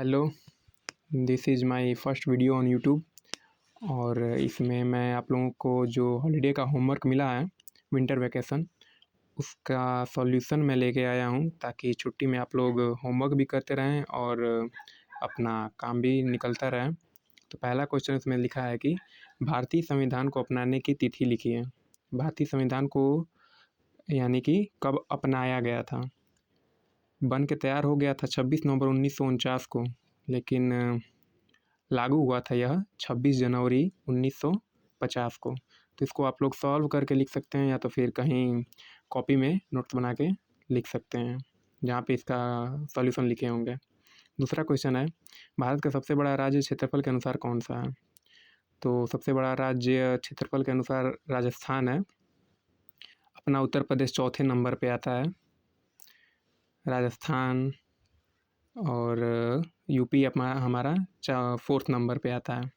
Hello, this is my first video on YouTube. और इसमें मैं आप लोगों को जो हॉलीडे का होमवर्क मिला है विंटर वैकेशन, उसका सॉल्यूशन मैं लेके आया हूँ ताकि छुट्टी में आप लोग होमवर्क भी करते रहें और अपना काम भी निकलता रहे। तो पहला क्वेश्चन इसमें लिखा है कि भारतीय संविधान को अपनाने की तिथि लिखिए। भारतीय संविधान को यानी कि कब अपनाया गया था। बन के तैयार हो गया था 26 नवंबर 1949 को, लेकिन लागू हुआ था यह 26 जनवरी 1950 को। तो इसको आप लोग सॉल्व करके लिख सकते हैं या तो फिर कहीं कॉपी में नोट्स बना के लिख सकते हैं जहाँ पे इसका सॉल्यूशन लिखे होंगे। दूसरा क्वेश्चन है, भारत का सबसे बड़ा राज्य क्षेत्रफल के अनुसार कौन सा है। तो सबसे बड़ा राज्य क्षेत्रफल के अनुसार राजस्थान है। अपना उत्तर प्रदेश चौथे नंबर पे आता है, राजस्थान, और यूपी हमारा 4th नंबर पे आता है।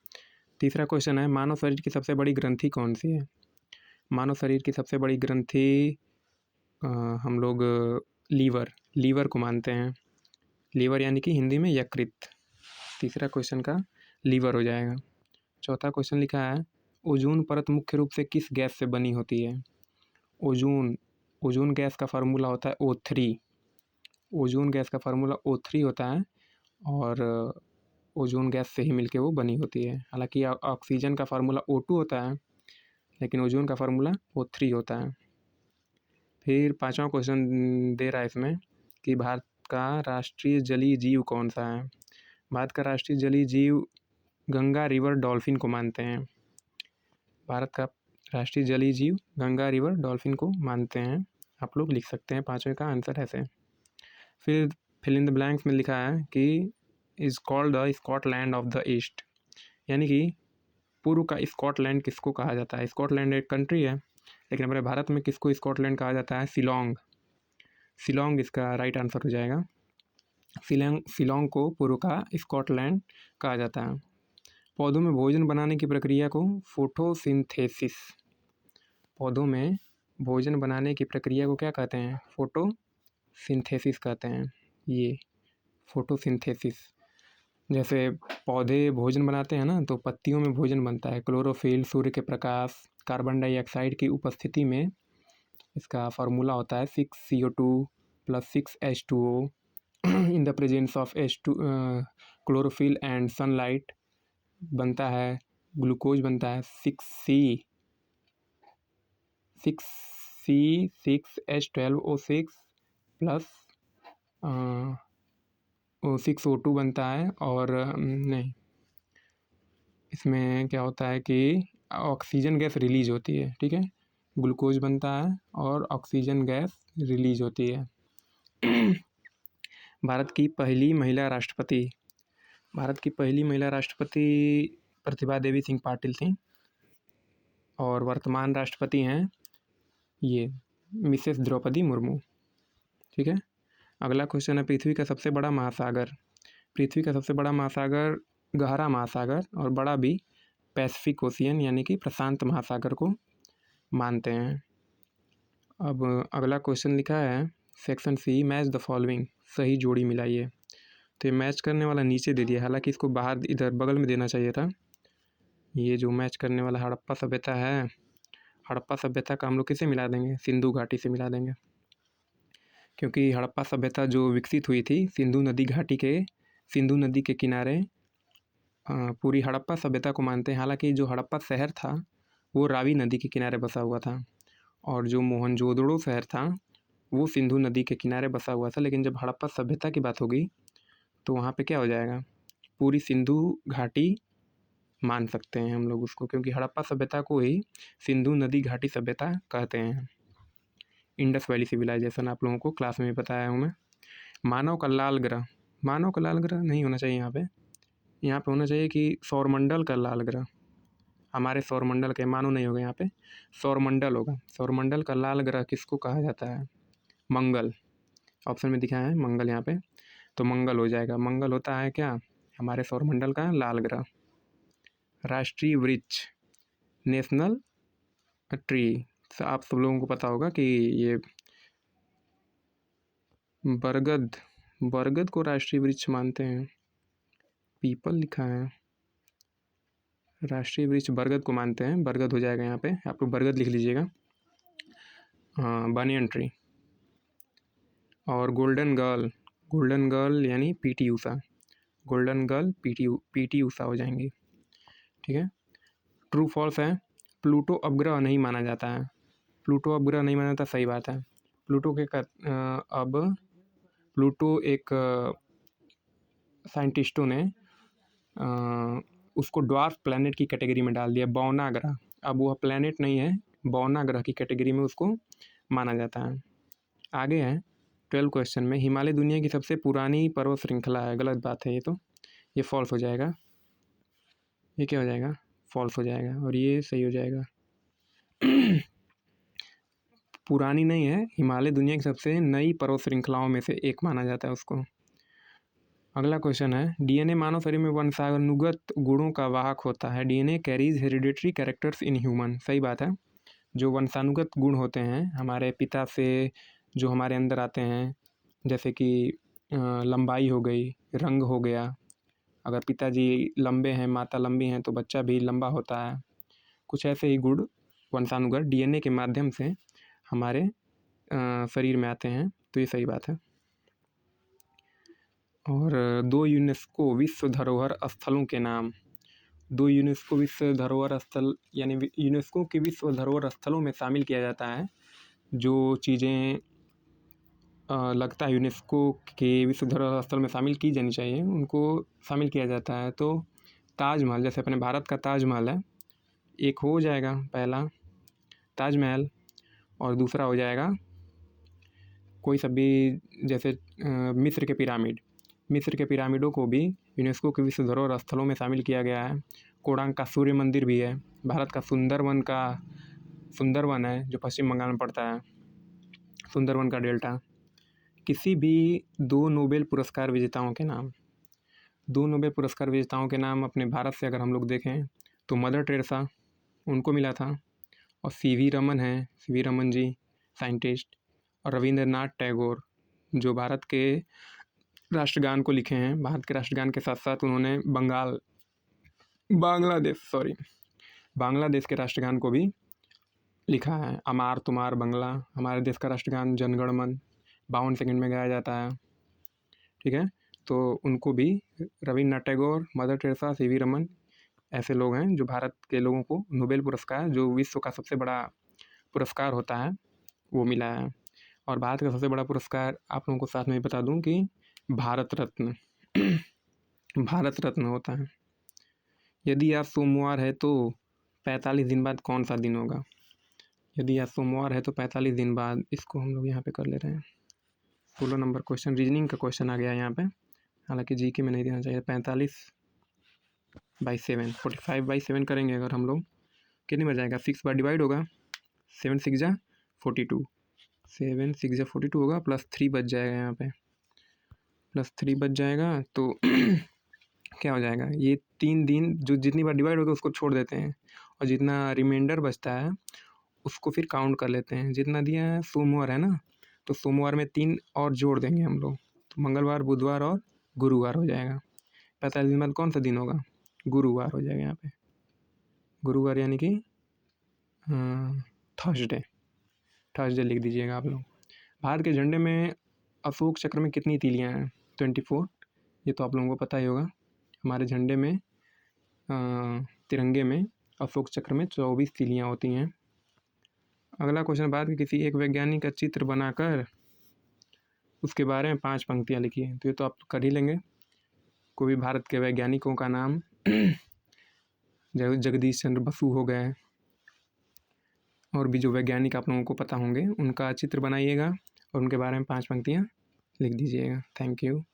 तीसरा क्वेश्चन है, मानव शरीर की सबसे बड़ी ग्रंथि कौन सी है। मानव शरीर की सबसे बड़ी ग्रंथि हम लोग लीवर को मानते हैं। लीवर यानी कि हिंदी में यकृत। तीसरा क्वेश्चन का लीवर हो जाएगा। चौथा क्वेश्चन लिखा है, ओजोन परत मुख्य रूप से किस गैस से बनी होती है। ओजोन गैस का फार्मूला होता है O3। ओजोन गैस का फार्मूला O3 होता है और ओजोन गैस से ही मिलके वो बनी होती है। हालांकि ऑक्सीजन का फार्मूला O2 होता है, लेकिन ओजोन का फार्मूला O3 होता है। फिर पांचवा क्वेश्चन दे रहा है इसमें कि भारत का राष्ट्रीय जलीय जीव कौन सा है। भारत का राष्ट्रीय जलीय जीव गंगा रिवर डॉल्फिन को मानते हैं। भारत का राष्ट्रीय जलीय जीव गंगा रिवर डॉल्फिन को मानते हैं। आप लोग लिख सकते हैं, पाँचवें का आंसर ऐसे। फिर फिल इन द ब्लैंक्स में लिखा है कि is called the Scotland of the east, यानी कि पूर्व का स्कॉटलैंड किसको कहा जाता है। स्कॉटलैंड एक कंट्री है, लेकिन हमारे भारत में किसको स्कॉटलैंड कहा जाता है। शिलोंग इसका राइट आंसर हो जाएगा। शिलोंग को पूर्व का स्कॉटलैंड कहा जाता है। पौधों में भोजन बनाने की प्रक्रिया को फोटोसिंथेसिस, पौधों में भोजन बनाने की प्रक्रिया को क्या कहते हैं, फोटोसिंथेसिस कहते हैं। ये फोटोसिंथेसिस, जैसे पौधे भोजन बनाते हैं ना, तो पत्तियों में भोजन बनता है। क्लोरोफिल, सूर्य के प्रकाश, कार्बन डाइऑक्साइड की उपस्थिति में इसका फार्मूला होता है 6CO2 + 6H2O in the presence of chlorophyll and sunlight बनता है ग्लूकोज, बनता है 6C6H12O6 + 6O2 बनता है। और नहीं, इसमें क्या होता है कि ऑक्सीजन गैस रिलीज होती है, ठीक है। ग्लूकोज बनता है और ऑक्सीजन गैस रिलीज होती है। भारत की पहली महिला राष्ट्रपति प्रतिभा देवी सिंह पाटिल थी, और वर्तमान राष्ट्रपति हैं ये मिसेस द्रौपदी मुर्मू, ठीक है। अगला क्वेश्चन है, पृथ्वी का सबसे बड़ा महासागर गहरा महासागर और बड़ा भी पैसिफिक ओशियन यानी कि प्रशांत महासागर को मानते हैं। अब अगला क्वेश्चन लिखा है section C, match the following, सही जोड़ी मिलाइए। तो ये मैच करने वाला नीचे दे दिया, हालांकि इसको बाहर इधर बगल में देना चाहिए था। ये जो मैच करने वाला हड़प्पा सभ्यता है, हड़प्पा सभ्यता का हम लोग किसे मिला देंगे, सिंधु घाटी से मिला देंगे, क्योंकि हड़प्पा सभ्यता जो विकसित हुई थी सिंधु नदी के किनारे, पूरी हड़प्पा सभ्यता को मानते हैं। हालांकि जो हड़प्पा शहर था वो रावी नदी के किनारे बसा हुआ था, और जो मोहनजोदड़ो शहर था वो सिंधु नदी के किनारे बसा हुआ था। लेकिन जब हड़प्पा सभ्यता की बात होगी तो वहाँ पे क्या हो जाएगा, पूरी सिंधु घाटी मान सकते हैं हम लोग उसको, क्योंकि हड़प्पा सभ्यता को ही सिंधु नदी घाटी सभ्यता कहते हैं। इंडस वैली सिविलाइजेशन आप लोगों को क्लास में बताया हूँ मैं। मानव का लाल ग्रह नहीं होना चाहिए यहाँ पे होना चाहिए कि सौरमंडल का लाल ग्रह। हमारे सौरमंडल के मानव नहीं होगा, यहाँ पे सौरमंडल होगा। सौरमंडल का लाल ग्रह किसको कहा जाता है, मंगल। ऑप्शन में दिखा है मंगल यहाँ पे, तो मंगल हो जाएगा। मंगल होता है क्या, हमारे सौरमंडल का लाल ग्रह। राष्ट्रीय वृक्ष, नेशनल ट्री, आप सब लोगों को पता होगा कि ये बरगद को राष्ट्रीय वृक्ष मानते हैं। पीपल लिखा है। राष्ट्रीय वृक्ष बरगद को मानते हैं, बरगद हो जाएगा यहाँ पे, आप लोग बरगद लिख लीजिएगा। हाँ, बनियन ट्री। और गोल्डन गर्ल यानी PT Usha, golden girl PT Usha हो जाएंगी। ठीक है। ट्रू फॉल्स है, प्लूटो उपग्रह नहीं माना जाता है। प्लूटो उपग्रह नहीं माना जाता, सही बात है। प्लूटो के अब प्लूटो एक साइंटिस्टों ने उसको ड्वार्फ प्लैनेट की कैटेगरी में डाल दिया, बौना ग्रह। अब वह प्लैनेट नहीं है, बौना ग्रह की कैटेगरी में उसको माना जाता है। आगे है 12 क्वेश्चन में, हिमालय दुनिया की सबसे पुरानी पर्वत श्रृंखला है। गलत बात है, ये फॉल्स हो जाएगा। ये क्या हो जाएगा? फॉल्स हो जाएगा। और ये सही हो जाएगा। पुरानी नहीं है, हिमालय दुनिया की सबसे नई पर्वत श्रृंखलाओं में से एक माना जाता है उसको। अगला क्वेश्चन है, डीएनए मानव शरीर में वंशानुगत गुणों का वाहक होता है। DNA carries hereditary characters in human. सही बात है। जो वंशानुगत गुण होते हैं हमारे पिता से जो हमारे अंदर आते हैं, जैसे कि लंबाई हो गई, रंग हो गया। अगर पिताजी लंबे हैं, माता लंबी हैं, तो बच्चा भी लंबा होता है। कुछ ऐसे ही गुण वंशानुगत डीएनए के माध्यम से हमारे शरीर में आते हैं, तो ये सही बात है। और 2 यूनेस्को विश्व धरोहर स्थलों के नाम। 2 यूनेस्को विश्व धरोहर स्थल यानी यूनेस्को के विश्व धरोहर स्थलों में शामिल किया जाता है जो चीज़ें लगता है यूनेस्को के विश्व धरोहर स्थल में शामिल की जानी चाहिए, उनको शामिल किया जाता है। तो ताजमहल, जैसे अपने भारत का ताजमहल है, एक हो जाएगा पहला ताजमहल, और दूसरा हो जाएगा कोई सा भी, जैसे मिस्र के पिरामिड। मिस्र के पिरामिडों को भी यूनेस्को के विश्व धरोहर स्थलों में शामिल किया गया है। कोणार्क का सूर्य मंदिर भी है। भारत का सुंदरवन है जो पश्चिम बंगाल में पड़ता है, सुंदरवन का डेल्टा। किसी भी 2 नोबेल पुरस्कार विजेताओं के नाम। 2 नोबेल पुरस्कार विजेताओं के नाम अपने भारत से अगर हम लोग देखें तो मदर टेरेसा, उनको मिला था, और सीवी रमन हैं, सीवी रमन जी साइंटिस्ट, और रविंद्रनाथ टैगोर जो भारत के राष्ट्रगान को लिखे हैं। भारत के राष्ट्रगान के साथ साथ उन्होंने बांग्लादेश के राष्ट्रगान को भी लिखा है। अमार तुमार बंगला, हमारे देश का राष्ट्रगान जनगण मन 52 सेकंड में गाया जाता है। ठीक है। तो उनको भी Rabindranath Tagore, mother Teresa, CV Raman ऐसे लोग हैं जो भारत के लोगों को नोबेल पुरस्कार, जो विश्व का सबसे बड़ा पुरस्कार होता है, वो मिला है। और भारत का सबसे बड़ा पुरस्कार आप लोगों को साथ में बता दूं कि भारत रत्न भारत रत्न होता है। यदि आज सोमवार है तो 45 दिन बाद कौन सा दिन होगा? यदि आज सोमवार है तो 45 दिन बाद, इसको हम लोग यहाँ पे कर ले रहे हैं। 16 नंबर क्वेश्चन, रीजनिंग का क्वेश्चन आ गया यहाँ पे, हालांकि जीके में नहीं देना चाहिए। 45/7, 45/7 करेंगे अगर हम लोग, कितनी बच जाएगा? 6 बार डिवाइड होगा, 7 6 जा 42, 7 6 जा 42 होगा, +3 बच जाएगा यहाँ पे, +3 बच जाएगा। तो क्या हो जाएगा? ये 3 दिन जो जितनी बार डिवाइड होगा उसको छोड़ देते हैं, और जितना रिमाइंडर बचता है उसको फिर काउंट कर लेते हैं। जितना दिया है सोमवार है ना, तो सोमवार में 3 और जोड़ देंगे हम लोग, तो मंगलवार, बुधवार और गुरुवार हो जाएगा। 45 दिन बाद कौन सा दिन होगा? गुरुवार हो जाएगा यहाँ पे, गुरुवार यानी कि थर्सडे लिख दीजिएगा आप लोग। भारत के झंडे में अशोक चक्र में कितनी तीलियाँ हैं? 24, ये तो आप लोगों को पता ही होगा। हमारे झंडे में तिरंगे में अशोक चक्र में 24 तीलियाँ होती हैं। अगला क्वेश्चन, भारत के किसी एक वैज्ञानिक का चित्र बनाकर उसके बारे में 5 पंक्तियाँ लिखिए। तो ये तो आप कर ही लेंगे। कोई भी भारत के वैज्ञानिकों का नाम जगदीश चंद्र बसु हो गए, और भी जो वैज्ञानिक आप लोगों को पता होंगे उनका चित्र बनाइएगा और उनके बारे में 5 पंक्तियाँ लिख दीजिएगा। Thank you.